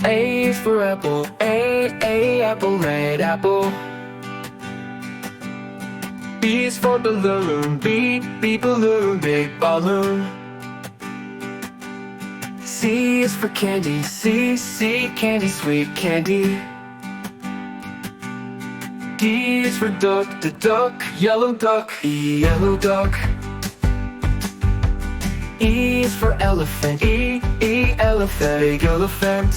A is for apple, A, apple, red apple. B is for balloon, B, balloon, big balloon. C is for candy, C, candy, sweet candy. D is for duck, the duck, yellow duck, yellow duck. E is for elephant, E, elephant, big elephant.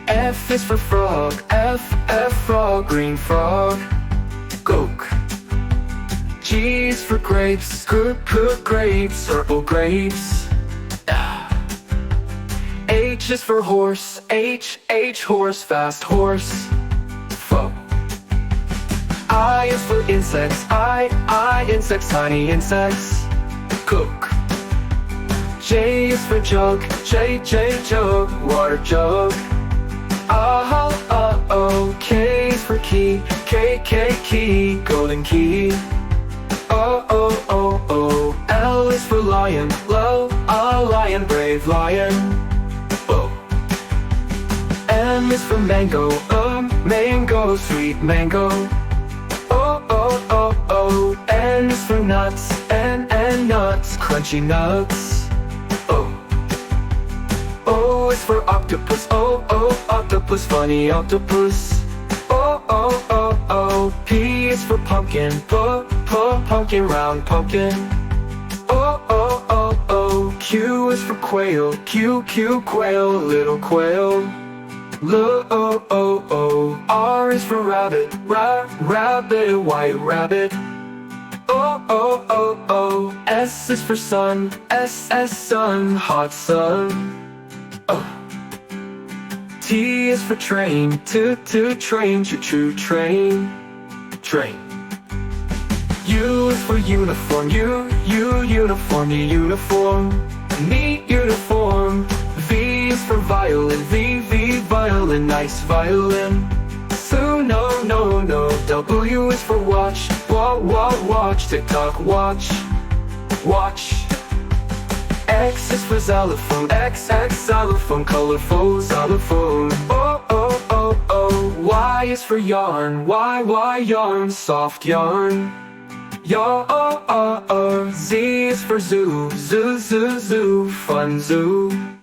F is for frog, F, frog, green frog. Goat. G is for grapes, grapes, purple grapes. H is for horse, H, horse, fast horse. Fo. I is for insects, I, insects, tiny insects. Cook. J is for jug, J, jug, water jug. Oh, K is for key, K, key, golden key. Oh, L is for lion, lion, brave lion. O. M is for mango, mango, sweet mango. Oh, N is for nuts, N, nuts, crunchy nuts. O is for octopus, octopus, funny octopus. P is for pumpkin, pumpkin, round pumpkin. Q is for quail, Q, quail, little quail. R is for rabbit, rabbit, white rabbit. S is for sun, sun, hot sun. T is for train, train, choo-choo train, train. U is for uniform, uniform, uniform, neat uniform. V is for violin, V, violin, nice violin. So no. W is for watch, watch, tick-tock, watch. X is for xylophone, X, xylophone, colorful xylophone. Y is for yarn, Y, yarn, soft yarn. Z is for zoo, zoo, fun zoo.